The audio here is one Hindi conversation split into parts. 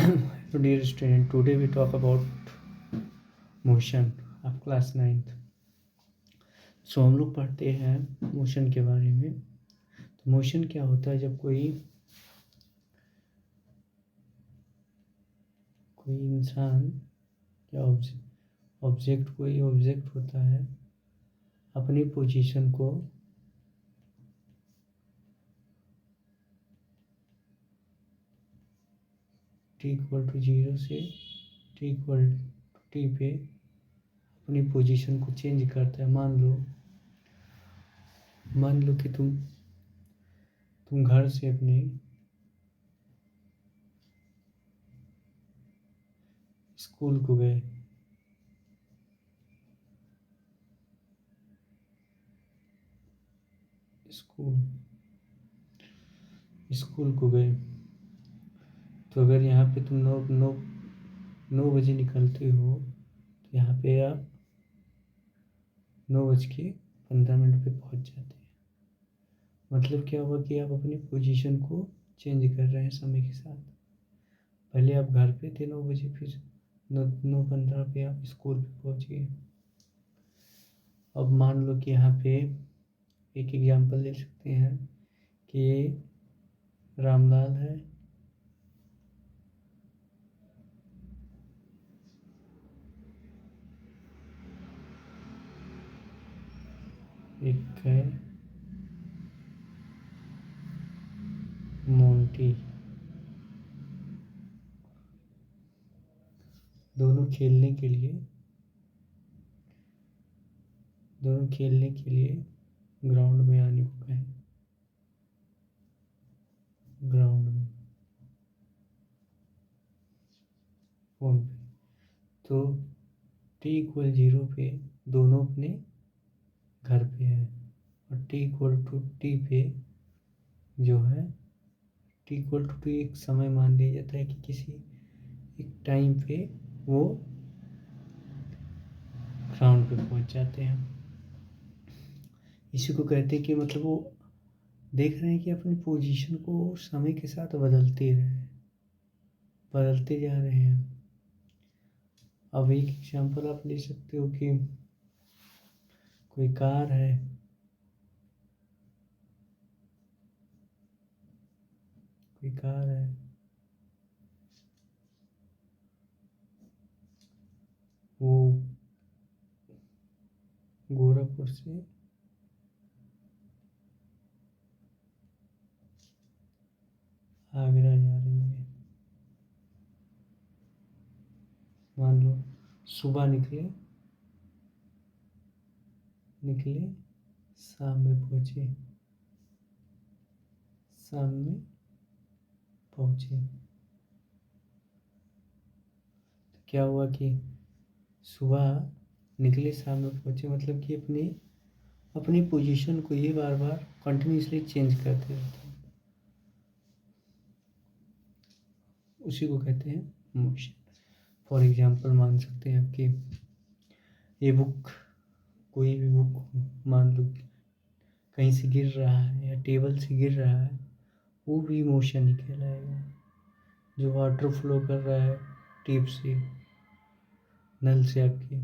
So dear student, today we talk about motion of class 9th। सो हम लोग पढ़ते हैं मोशन के बारे में। तो मोशन क्या होता है? जब कोई इंसान या कोई ऑब्जेक्ट होता है अपनी पोजीशन को t=0 से t=t पे अपनी पोजीशन को चेंज करता है। मान लो कि तुम घर से अपने स्कूल को गए। स्कूल को गए तो अगर यहाँ पे तुम 9 बजे निकलते हो तो यहाँ पे आप 9:15 पे पहुँच जाते हैं। मतलब क्या हुआ कि आप अपनी पोजीशन को चेंज कर रहे हैं समय के साथ। पहले आप घर पे थे 9 बजे, फिर 9:15 पे आप स्कूल पे पहुँच गए। अब मान लो कि यहाँ पे एक एग्जांपल ले सकते हैं कि ये रामलाल है, एक है मोंटी। दोनों खेलने के लिए ग्राउंड में आने को कहें। ग्राउंड में फोन पे तो t=0 पे दोनों अपने घर पे है और t=t पे जो है t=t एक समय मान लिया जाता है कि किसी एक टाइम पे वो ग्राउंड पे पहुंच जाते हैं। इसी को कहते हैं कि मतलब वो देख रहे हैं कि अपनी पोजीशन को समय के साथ बदलते जा रहे हैं। अब एक एग्जांपल आप ले सकते हो कि कोई कार है, वो गोरखपुर से आगरा जा रही है। मान लो सुबह निकले, शाम में पहुंचे। तो क्या हुआ कि सुबह निकले, शाम में पहुंचे, मतलब कि अपनी पोजीशन को ये बार बार कंटिन्यूसली चेंज करते रहते हैं। उसी को कहते हैं मोशन। फॉर एग्जांपल मान सकते हैं कि ये बुक, कोई भी बुक मान लो कहीं से गिर रहा है या टेबल से गिर रहा है, वो भी मोशन ही कहलाएगा। जो वाटर फ्लो कर रहा है टेप से, नल से आपके,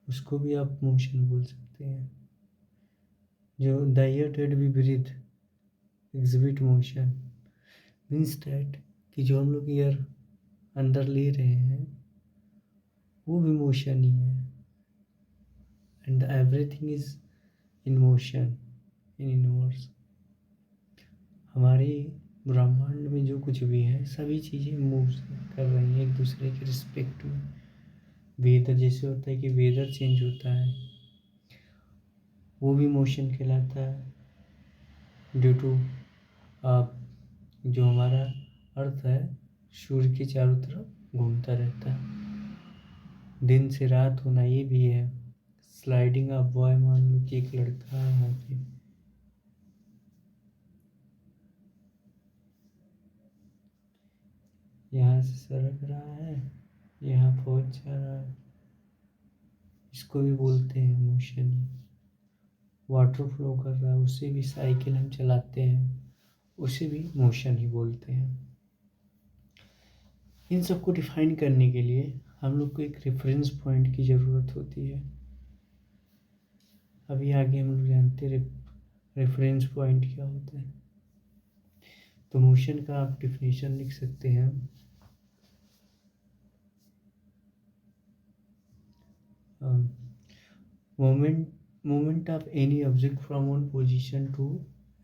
उसको भी आप मोशन बोल सकते हैं। जो the air that we breathe exhibit motion means that कि जो हम लोग एयर अंदर ले रहे हैं वो भी मोशन ही है। And everything is in motion in universe. हमारे ब्रह्मांड में जो कुछ भी है सभी चीज़ें मूव कर रही हैं एक दूसरे के रिस्पेक्ट में। वेदर जैसे होता है कि वेदर चेंज होता है, वो भी मोशन कहलाता है। ड्यू टू जो हमारा अर्थ है सूर्य के चारों तरफ घूमता रहता है। दिन से रात होना ये भी है। स्लाइडिंग ऑफ बॉय, मान लो कि एक लड़का है यहाँ पे, यहाँ से सरक रहा है, यहाँ पहुँच जा रहा है, इसको भी बोलते हैं मोशन ही। वाटर फ्लो कर रहा है, उसे भी साइकिल हम चलाते हैं, उसे भी मोशन ही बोलते हैं। इन सबको डिफाइन करने के लिए हम लोग को एक रेफरेंस पॉइंट की ज़रूरत होती है। अभी आगे हम लोग जानते हैं रेफरेंस पॉइंट क्या होता है। तो मोशन का आप डिफिनेशन लिख सकते हैं। Movement of any object from one position to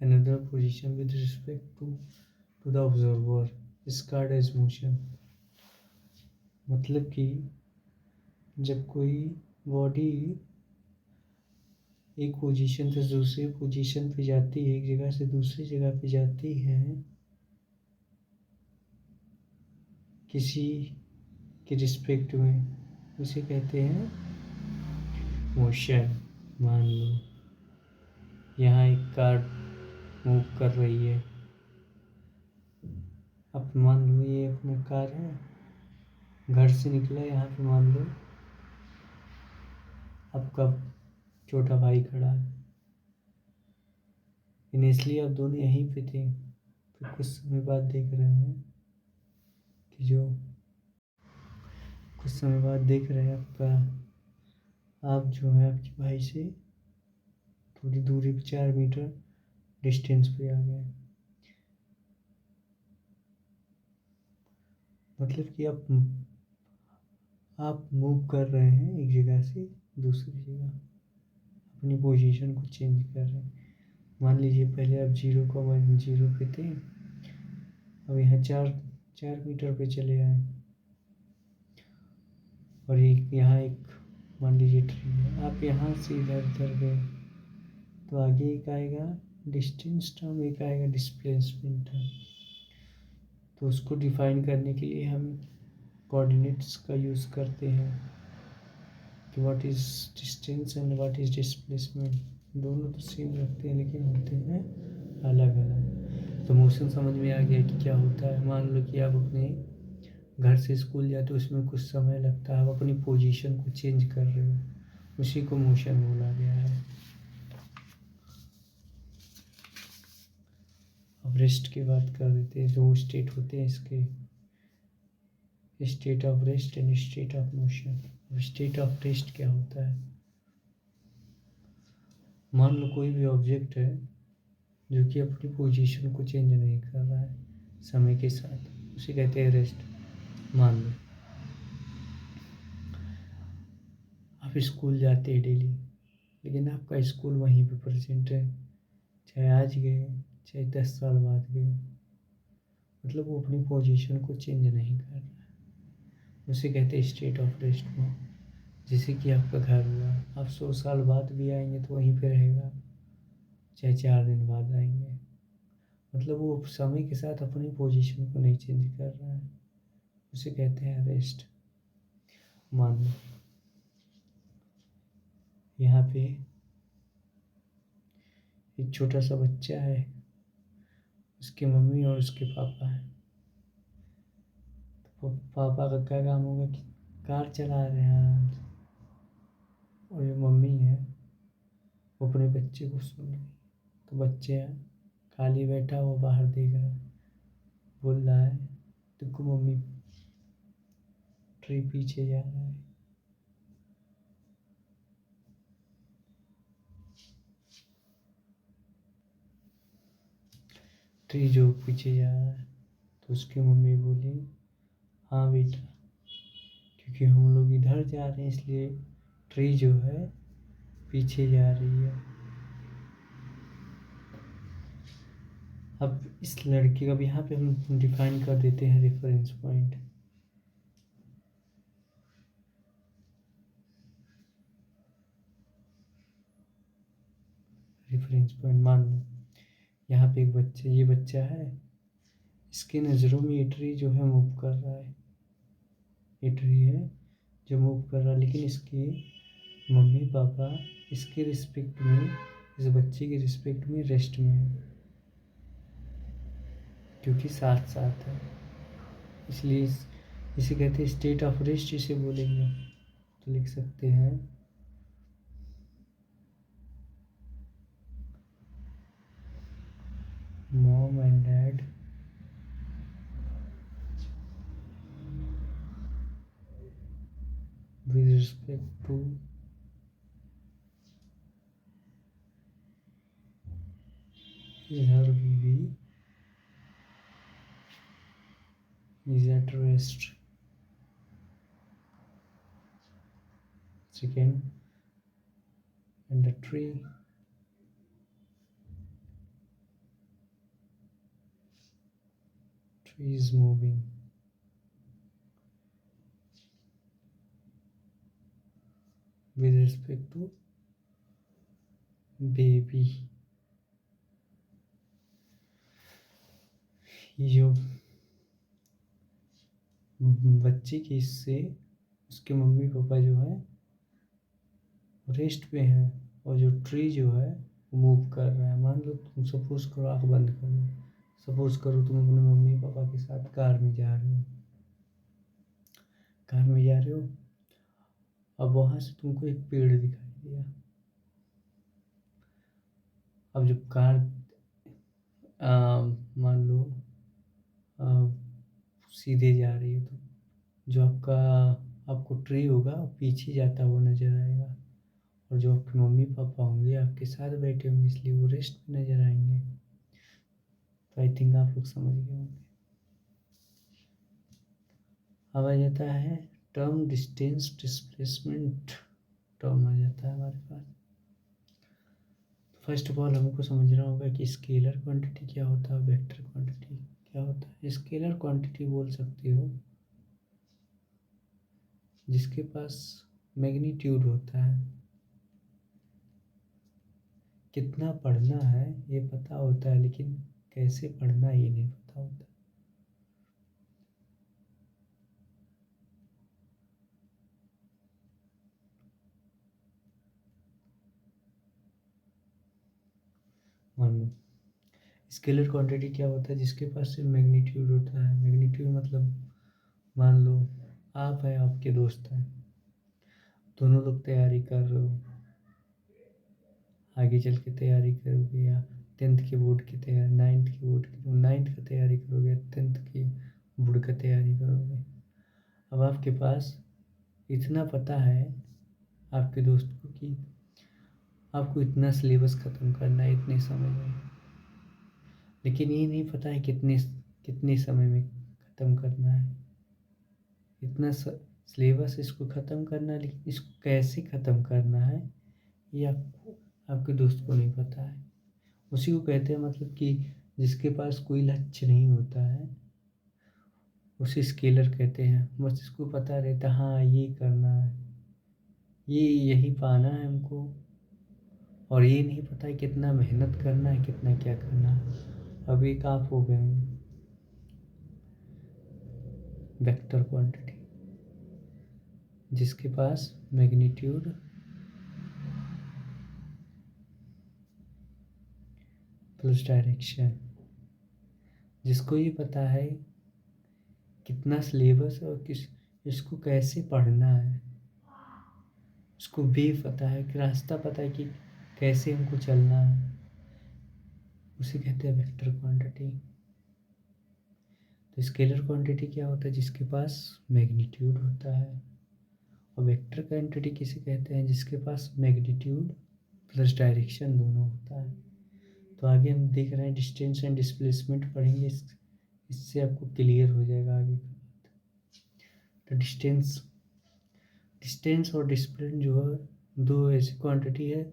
another position with respect to the observer is called as motion। मतलब कि जब कोई बॉडी एक पोजीशन से दूसरी पोजीशन पे जाती है, एक जगह से दूसरी जगह पे जाती है किसी के रिस्पेक्ट में, उसे कहते हैं मोशन। मान लो यहाँ एक कार मूव कर रही है। अब मान लो ये अपना कार है, घर से निकला, यहाँ पे मान लो आपका छोटा भाई खड़ा है। इनिशियली आप दोनों यहीं पे थे, फिर कुछ समय बाद देख रहे हैं कि जो कुछ समय बाद देख रहे हैं आप जो है आपके भाई से थोड़ी दूरी पे 4 मीटर डिस्टेंस पे आ गए। मतलब कि आप मूव कर रहे हैं एक जगह से दूसरी जगह, अपनी पोजीशन को चेंज कर रहे हैं। मान लीजिए पहले आप 0 पे थे, अब यहाँ 4 मीटर पे चले आए, और यहाँ एक मान लीजिए ट्री है, आप यहाँ से इधर उधर गए, तो आगे एक आएगा डिस्टेंस टर्म, एक आएगा डिस्प्लेसमेंट टर्म। तो उसको डिफाइन करने के लिए हम कोऑर्डिनेट्स का यूज़ करते हैं कि what is distance and what is displacement. दोनों तो सेम रखते हैं लेकिन होते हैं अलग अलग। तो मोशन समझ में आ गया कि क्या होता है। मान लो कि आप अपने घर से स्कूल जाते हो, उसमें कुछ समय लगता है, आप अपनी पोजीशन को चेंज कर रहे हो, उसी को मोशन बोला गया है। अब रेस्ट की बात कर देते हैं। जो स्टेट होते हैं इसके, state of rest and state of motion. अब स्टेट ऑफ रेस्ट क्या होता है? मान लो कोई भी ऑब्जेक्ट है जो कि अपनी पोजीशन को चेंज नहीं कर रहा है समय के साथ, उसे कहते हैं रेस्ट। मान लो आप स्कूल जाते हैं डेली, लेकिन आपका स्कूल वहीं पे प्रेजेंट है, चाहे आज गए चाहे 10 साल बाद गए, मतलब वो अपनी पोजीशन को चेंज नहीं कर रहा है, उसे कहते हैं स्टेट ऑफ रेस्ट में। जैसे कि आपका घर हुआ, आप 100 साल बाद भी आएंगे तो वहीं पे रहेगा, चाहे 4 दिन बाद आएंगे, मतलब वो समय के साथ अपनी पोजीशन को नहीं चेंज कर रहा है, उसे कहते हैं रेस्ट। मान लो यहाँ पे एक छोटा सा बच्चा है, उसकी मम्मी और उसके पापा है। तो पापा का क्या काम होगा कि कार चला रहे हैं आराम से, और जो मम्मी है वो अपने बच्चे को सुन रही। तो बच्चे खाली बैठा वो बाहर देख रहा है, बोल रहा है देखो मम्मी ट्री पीछे जा रहा है। ट्री जो पीछे जा रहा है, तो उसकी मम्मी बोली हाँ बेटा, क्योंकि हम लोग इधर जा रहे हैं इसलिए ट्री जो है पीछे जा रही है। अब इस लड़के का भी यहाँ पे हम डिफाइन कर देते हैं रेफरेंस पॉइंट। रेफरेंस पॉइंट मान लो यहाँ पे एक बच्चा, ये बच्चा है, इसके नज़रों में ये ट्री जो है मूव कर रहा है, ये ट्री है जो मूव कर रहा है, लेकिन इसके मम्मी पापा इसके रिस्पेक्ट में, इस बच्चे के रिस्पेक्ट में रेस्ट में है, क्योंकि साथ साथ है, इसलिए इसे कहते हैं स्टेट ऑफ रेस्ट। इसे बोलेंगे तो लिख सकते हैं mom and dad with respect to her baby is at rest. Second, and the tree is moving. With respect to baby, जो बच्चे की इससे उसके मम्मी पापा जो है रेस्ट पे हैं, और जो ट्री जो है वो मूव कर रहा है। मान लो तुम सपोज करो, आँख बंद करो, सपोज करो तुम अपने मम्मी पापा के साथ कार में जा रहे हो, अब वहां से तुमको एक पेड़ दिखाई दिया। अब जब कार मान लो सीधे जा रही है, तो जो आपको ट्री होगा पीछे जाता हुआ नजर आएगा, और जो आपके मम्मी पापा होंगे आपके साथ बैठे होंगे, इसलिए वो रेस्ट पे नजर आएंगे। तो आई थिंक आप लोग समझ गए होंगे। अब आ जाता है टर्म डिस्टेंस डिस्प्लेसमेंट टर्म आ जाता है हमारे पास। फर्स्ट ऑफ ऑल हमको समझना होगा कि स्केलर क्वांटिटी क्या होता है, वेक्टर क्वांटिटी क्या होता है। स्केलर क्वांटिटी बोल सकते हो जिसके पास मैग्नीट्यूड होता है, कितना पढ़ना है ये पता होता है, लेकिन कैसे पढ़ना ये नहीं पता होता। मान लो स्केलर क्वांटिटी क्या होता है, जिसके पास सिर्फ मैग्नीट्यूड होता है। मैग्नीट्यूड मतलब मान लो आप है, आपके दोस्त हैं, दोनों लोग तैयारी कर रहे हो, आगे चल के तैयारी करोगे, या 10th के बोर्ड की तैयारी, 9th की बोर्ड की, 9th का तैयारी करोगे, 10th की बोर्ड का तैयारी करोगे। अब आपके पास इतना पता है आपके दोस्त को कि आपको इतना सिलेबस ख़त्म करना है इतने समय में, लेकिन ये नहीं पता है कितने कितने समय में ख़त्म करना है। इतना सिलेबस इसको ख़त्म करना है, लेकिन इसको कैसे ख़त्म करना है ये आपको आपके दोस्त को नहीं पता है। उसी को कहते हैं मतलब कि जिसके पास कोई लक्ष्य नहीं होता है उसे स्केलर कहते हैं। बस इसको पता रहता है हाँ ये करना है, ये यही पाना है हमको, और ये नहीं पता है कितना मेहनत करना है, कितना क्या करना है। अब एक आप हो गए वेक्टर क्वांटिटी, जिसके पास मैग्नीट्यूड प्लस डायरेक्शन, जिसको ये पता है कितना सिलेबस और इसको कैसे पढ़ना है, उसको भी पता है कि रास्ता पता है कि कैसे हमको चलना है, उसे कहते हैं वेक्टर क्वांटिटी। तो स्केलर क्वांटिटी क्या होता है, जिसके पास मैग्नीट्यूड होता है, और वेक्टर क्वांटिटी किसे कहते हैं, जिसके पास मैग्नीट्यूड प्लस डायरेक्शन दोनों होता है। तो आगे हम देख रहे हैं डिस्टेंस एंड डिस्प्लेसमेंट पढ़ेंगे, इससे आपको क्लियर हो जाएगा आगे का बात। तो डिस्टेंस और डिस्प्लेसमेंट जो है दो ऐसी क्वांटिटी है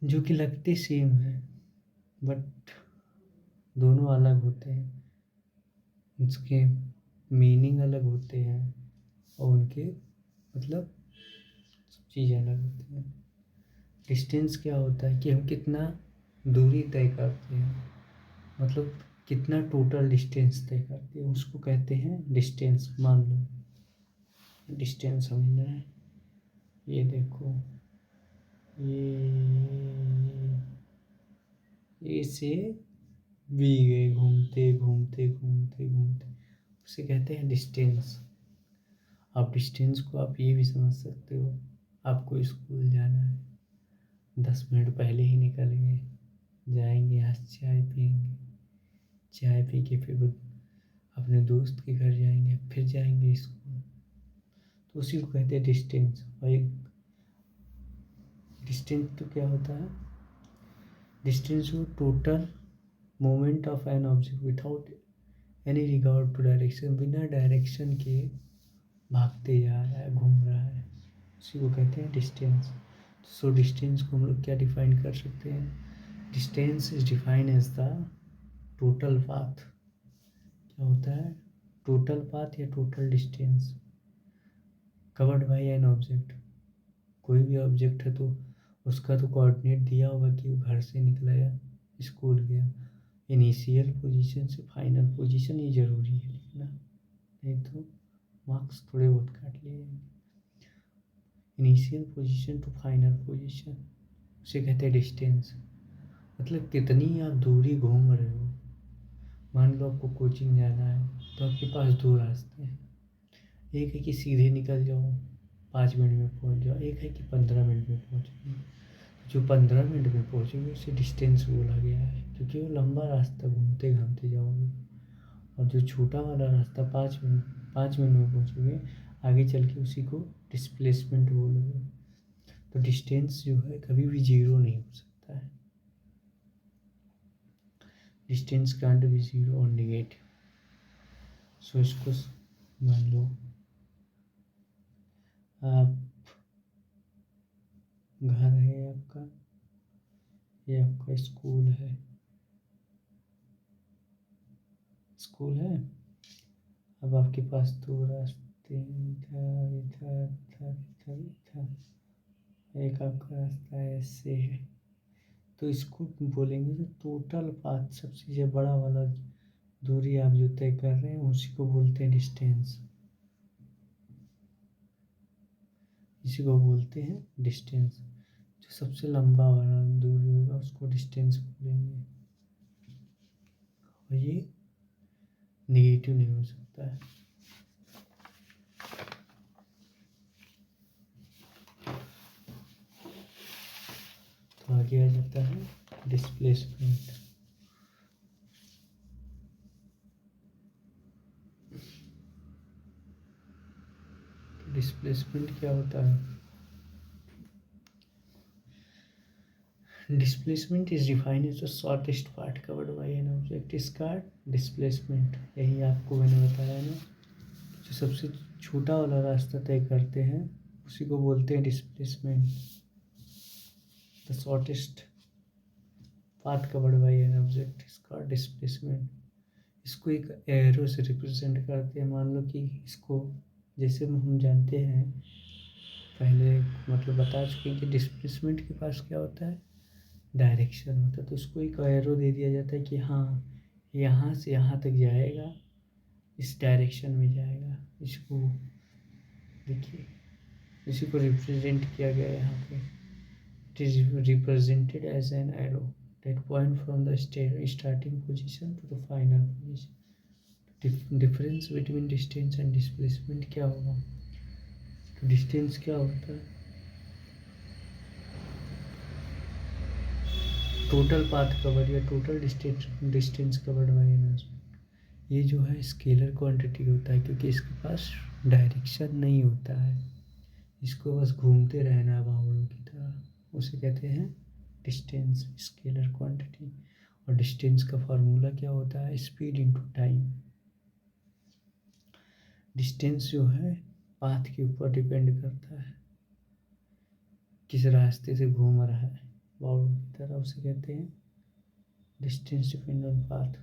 जो कि लगते सेम है, बट दोनों अलग होते हैं, उसके मीनिंग अलग होते हैं, और उनके मतलब सब चीज़ें अलग होती हैं। डिस्टेंस क्या होता है कि हम कितना दूरी तय करते हैं, मतलब कितना टोटल डिस्टेंस तय करते हैं, उसको कहते हैं डिस्टेंस। मान लो डिस्टेंस समझना है, ये देखो ये से बी गए घूमते घूमते घूमते घूमते, उसे कहते हैं डिस्टेंस। आप डिस्टेंस को आप ये भी समझ सकते हो, आपको स्कूल जाना है, 10 मिनट पहले ही निकल गए, जाएंगे यहाँ से चाय पियेंगे, चाय पी के फिर अपने दोस्त के घर जाएंगे, फिर जाएंगे स्कूल। तो उसी को कहते हैं डिस्टेंस। भाई डिस्टेंस तो क्या होता है, डिस्टेंस वो total moment of an object without any regard to direction, बिना डायरेक्शन के भागते जा रहा है, घूम रहा है, उसी को कहते हैं डिस्टेंस। सो डिस्टेंस को हम लोग क्या डिफाइन कर सकते हैं, distance is defined as the total path. क्या होता है, टोटल पाथ या total distance covered by an object. कोई भी ऑब्जेक्ट है तो उसका तो कोऑर्डिनेट दिया होगा कि वो घर से निकला या स्कूल गया। इनिशियल पोजीशन से फाइनल पोजीशन ये ज़रूरी है लिखना, नहीं तो मार्क्स थोड़े बहुत काट लिए जाएंगे। Initial position to final position उसे कहते हैं डिस्टेंस। मतलब कितनी आप दूरी घूम रहे हो। मान लो आपको कोचिंग जाना है तो आपके पास दो रास्ते हैं, एक है कि सीधे निकल जाओ 5 मिनट में पहुंच जाओ, एक है कि 15 मिनट में पहुंचोगे। जो 15 मिनट में पहुंचोगे उसे डिस्टेंस बोला गया है, क्योंकि वो लंबा रास्ता घूमते घामते जाओगे। और जो छोटा वाला रास्ता 5 मिनट में पहुंचोगे, आगे चल के उसी को डिस्प्लेसमेंट बोलोगे। तो डिस्टेंस जो है कभी भी जीरो नहीं हो सकता है, डिस्टेंस कांट बी जीरो और नेगेटिव। सो इसको मान लो आप, घर है आपका, ये आपका स्कूल है, स्कूल है। अब आपके पास दो रास्ते हैं, इधर इधर इधर इधर इधर, एक आपका रास्ता ऐसे है। तो इसको बोलेंगे जो टोटल पाथ, सबसे बड़ा वाला दूरी आप जो तय कर रहे हैं उसी को बोलते हैं डिस्टेंस, इसी को बोलते हैं डिस्टेंस। जो सबसे लंबा वाला दूरी होगा उसको डिस्टेंस बोलेंगे, और ये नेगेटिव नहीं हो सकता है। तो आगे आ जाता है डिस्प्लेसमेंट। डिस्प्लेसमेंट क्या होता है, displacement is defined as the shortest part covered by an object. इसका डिस्प्लेसमेंट यही आपको मैंने बताया ना, जो सबसे छोटा वाला रास्ता तय करते हैं उसी को बोलते हैं displacement. The shortest path covered by an object इसका डिस्प्लेसमेंट। इसको एक एरो से रिप्रेजेंट करते हैं। मान लो कि इसको, जैसे हम जानते हैं पहले मतलब बता चुके हैं कि डिस्प्लेसमेंट के पास क्या होता है, डायरेक्शन होता है। तो उसको एक एरो दे दिया जाता है कि हाँ यहाँ से यहाँ तक जाएगा, इस डायरेक्शन में जाएगा। इसको देखिए, इसी को रिप्रेजेंट किया गया है यहाँ पे। It is represented as an arrow that point from the starting position to the final position. Difference between distance and displacement क्या होगा, तो डिस्टेंस क्या होता है, टोटल पाथ कवर या total distance covered by an object. ये जो है स्केलर क्वांटिटी होता है, क्योंकि इसके पास डायरेक्शन नहीं होता है, इसको बस घूमते रहना है बावड़ों की तरह, उसे कहते हैं डिस्टेंस, स्केलर क्वांटिटी। और डिस्टेंस का फार्मूला क्या होता है, स्पीड इनटू टाइम। डिस्टेंस जो है पाथ के ऊपर डिपेंड करता है, किस रास्ते से घूम रहा है बाउल की तरह, उसे कहते हैं डिस्टेंस डिपेंड ऑन पाथ।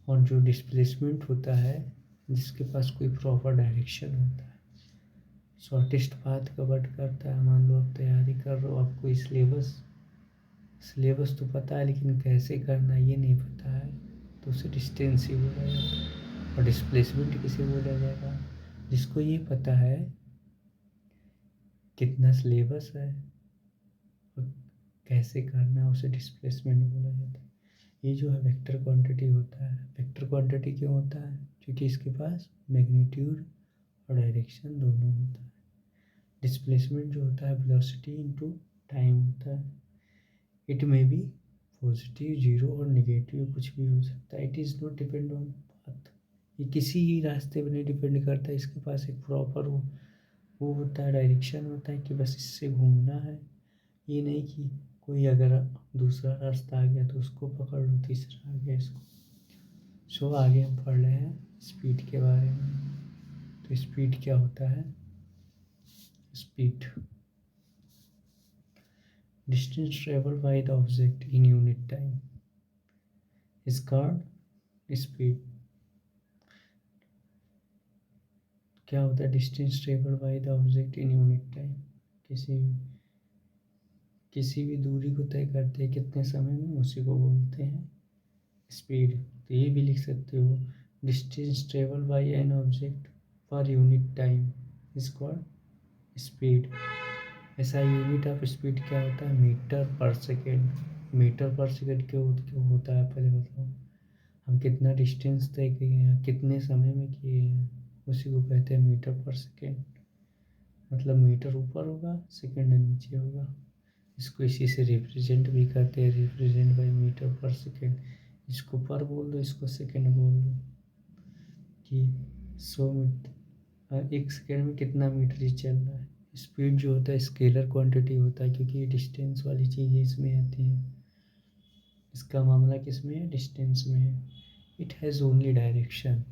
और जो डिस्प्लेसमेंट होता है जिसके पास कोई प्रॉपर डायरेक्शन होता है, शॉर्टेस्ट पाथ कवर करता है। मान लो आप तैयारी कर रहे हो, आपको सिलेबस तो पता है लेकिन कैसे करना ये नहीं पता है, तो उसे डिस्टेंस ही बोला जाता है। और डिस्प्लेसमेंट किसे बोला जाएगा, जिसको ये पता है कितना सिलेबस है और कैसे करना है, उसे डिस्प्लेसमेंट बोला जाता है। ये जो है वेक्टर क्वांटिटी होता है। वेक्टर क्वांटिटी क्यों होता है, क्योंकि इसके पास मैग्नीट्यूड और डायरेक्शन दोनों होता है। डिस्प्लेसमेंट जो होता है वेलोसिटी इनटू टाइम होता है। It may be positive, zero और नेगेटिव कुछ भी हो सकता है। It is not depend on path, ये किसी ही रास्ते पर नहीं डिपेंड करता है, इसके पास एक प्रॉपर वो वो होता है डायरेक्शन, होता है कि बस इससे घूमना है। ये नहीं कि कोई अगर दूसरा रास्ता आ गया तो उसको पकड़ लो, तीसरा आ गया इसको। सो आगे हम पढ़ रहे हैं स्पीड के बारे में। तो स्पीड क्या होता है? Speed, distance travel by the object in unit time is called speed. क्या होता है distance travel by the object in unit time? किसी किसी भी दूरी को तय करते हैं कितने समय में, उसी को बोलते हैं स्पीड। तो ये भी लिख सकते हो, distance travel by an object पर unit time is called speed. ऐसा यूनिट ऑफ स्पीड क्या होता है? Metre per second. Metre per second क्यों होता है पहले बताओ। हम कितना डिस्टेंस तय किए हैं, कितने समय में किए हैं, उसी को कहते हैं मीटर पर सेकेंड। मतलब मीटर ऊपर होगा, सेकेंड नीचे होगा। इसको इसी से रिप्रेजेंट भी करते हैं, represent by metre per second. इसको पर बोल दो, इसको सेकेंड बोल दो। कि 100 मीटर, एक सेकेंड में कितना मीटर ही चल रहा है। स्पीड जो होता है स्केलर क्वांटिटी होता है, क्योंकि ये डिस्टेंस वाली चीज़ें इसमें आती हैं। इसका मामला किस में है? डिस्टेंस में है। इट हैज़ ओनली डायरेक्शन,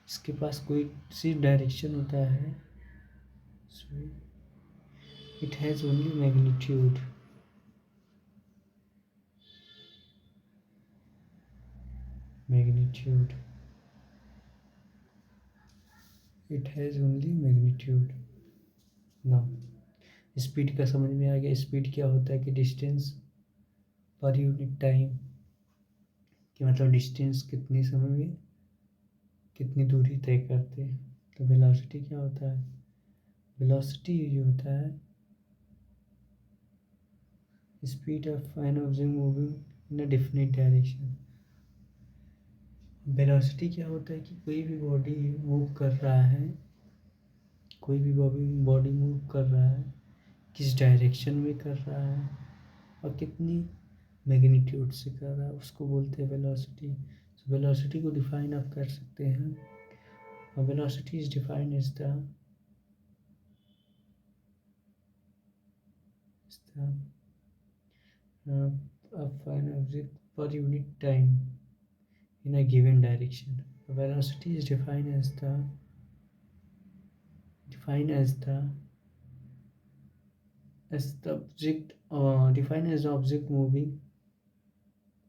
इसके पास कोई सिर्फ डायरेक्शन होता है। It has only magnitude, magnitude it has only magnitude. ना, स्पीड का समझ में आ गया। स्पीड क्या होता है कि डिस्टेंस पर यूनिट टाइम, कि मतलब डिस्टेंस कितने समय में कितनी दूरी तय करते हैं। तो वेलोसिटी क्या होता है? वेलोसिटी ये होता है speed of an object moving in a definite direction. Velocity क्या होता है कि कोई भी बॉडी मूव कर रहा है, कोई भी बॉडी मूव कर रहा है, किस डायरेक्शन में कर रहा है और कितनी मैग्नीट्यूड से कर रहा है, उसको बोलते हैं वेलोसिटी। तो वेलोसिटी को डिफाइन आप कर सकते हैं। और velocity is defined as the of an object per unit time in a given direction. Velocity is defined as the object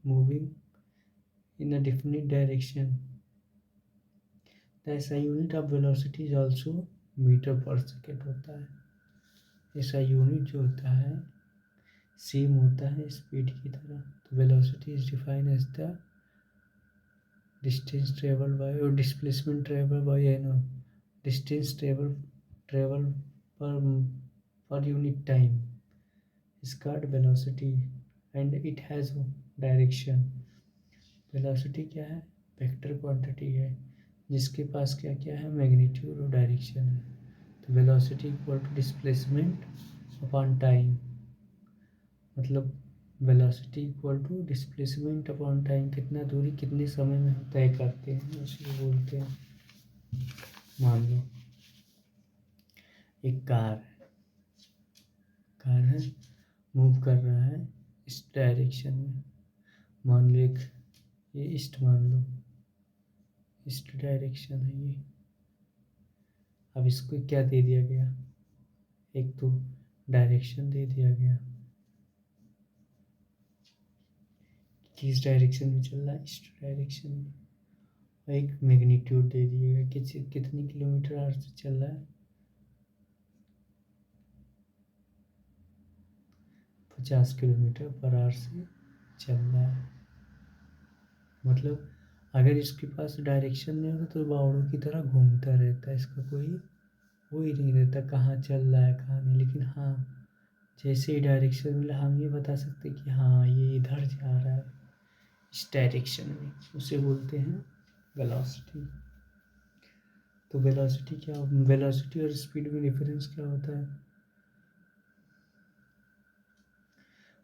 moving in a definite direction. The SI unit of velocity is also metre per second होता है। ऐसा यूनिट जो होता है सेम होता है स्पीड की तरह। तो velocity is defined as the distance travel by और displacement travel by an distance travel per unit time is called velocity and it has direction। Velocity क्या है? वेक्टर क्वांटिटी है जिसके पास क्या क्या है? मैग्नीट्यूड और डायरेक्शन है। तो velocity equal to displacement upon time, मतलब velocity equal to displacement upon time, कितना दूरी कितने समय में हम तय करते हैं उसी को बोलते हैं। मान लो एक कार है मूव कर रहा है इस डायरेक्शन में। मान लो एक ये ईस्ट, मान लो ईस्ट डायरेक्शन है ये। अब इसको क्या दे दिया गया? एक तो डायरेक्शन दे दिया गया, किस डायरेक्शन में चल रहा है? ईस्ट डायरेक्शन में। और एक मैग्नीट्यूड दे दिया गया कि कितनी किलोमीटर आवर से चल रहा है? 50 किलोमीटर पर आवर से चल रहा है। मतलब अगर इसके पास डायरेक्शन नहीं होता तो बावड़ों की तरह घूमता रहता है, इसका कोई वो ही नहीं रहता कहाँ चल रहा है कहाँ नहीं। लेकिन हाँ, जैसे ही डायरेक्शन मिला हम ये बता सकते कि हाँ ये इधर जा रहा है इस डायरेक्शन में, उसे बोलते हैं वेलोसिटी। तो वेलोसिटी क्या, वेलोसिटी और स्पीड में डिफरेंस क्या होता है?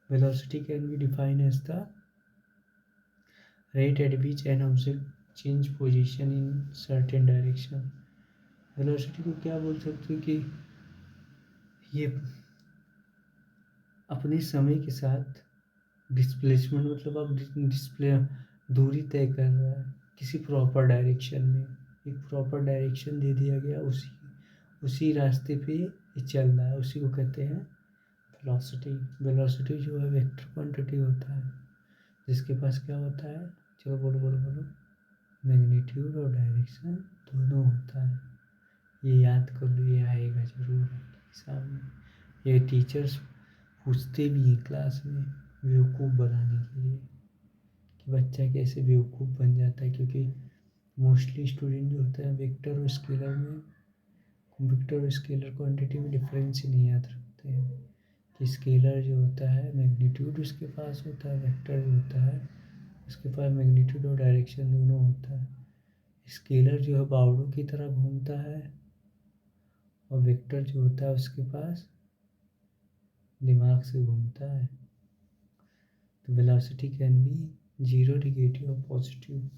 Velocity can be defined as the rate at which an object change position in certain direction। Velocity को क्या बोल सकते हैं कि ये अपने समय के साथ डिस्प्लेसमेंट, मतलब अब डिस्प्ले दूरी तय कर रहा है किसी प्रॉपर डायरेक्शन में। एक प्रॉपर डायरेक्शन दे दिया गया, उसी उसी रास्ते पे ये चल रहा है, उसी को कहते हैं वेलोसिटी। वेलोसिटी जो है वेक्टर क्वांटिटी होता है, जिसके पास क्या होता है, चलो बोलो बोलो बोलो, मैग्नीट्यूड और डायरेक्शन दोनों होता है। ये याद कर लो, ये आएगा जरूर एग्जाम में। ये टीचर्स पूछते भी हैं क्लास में बेवकूफ़ बनाने के लिए कि बच्चा कैसे बेवकूफ़ बन जाता है, क्योंकि मोस्टली स्टूडेंट जो होते हैं वेक्टर और स्केलर में, वेक्टर और स्केलर क्वांटिटी में डिफरेंस ही नहीं याद रखते हैं कि स्केलर जो होता है मैग्नीट्यूड उसके पास होता है, वेक्टर जो होता है उसके पास मैग्नीट्यूड और डायरेक्शन दोनों होता है। स्केलर जो है बावड़ों की तरह घूमता है, और वेक्टर जो होता है उसके पास दिमाग से घूमता है। तो velocity can B zero, negative और positive.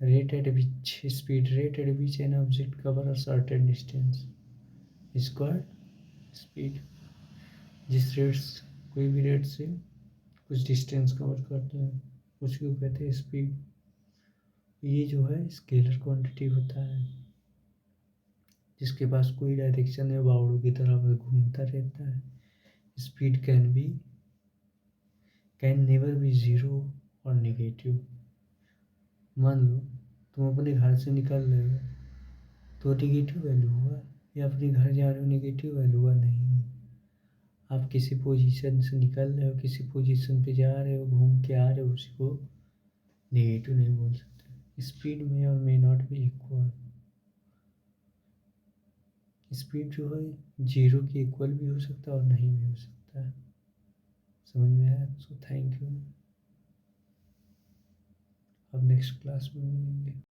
rate at which rate at which an object cover a certain distance is called speed। जिस रेट कोई भी रेट से कुछ डिस्टेंस कवर करते हैं उसको कहते हैं स्पीड। ये जो है स्केलर क्वांटिटी होता है, जिसके पास कोई डायरेक्शन है, बावड़ों की तरह बस घूमता रहता है। Speed can never be zero और नेगेटिव। मान लो तुम अपने घर से निकल रहे हो तो नेगेटिव वैल्यू हुआ, या अपने घर जा रहे हो नेगेटिव वैल्यू हुआ, नहीं। आप किसी पोजीशन से निकल रहे हो, किसी पोजीशन पे जा रहे हो, घूम के आ रहे हो, उसी को नेगेटिव नहीं बोल सकते। स्पीड में और may not be equal. Speed जो है जीरो के इक्वल भी हो सकता है और नहीं भी हो सकता है। समझ में आया? So thank you. अब नेक्स्ट क्लास में मिलेंगे।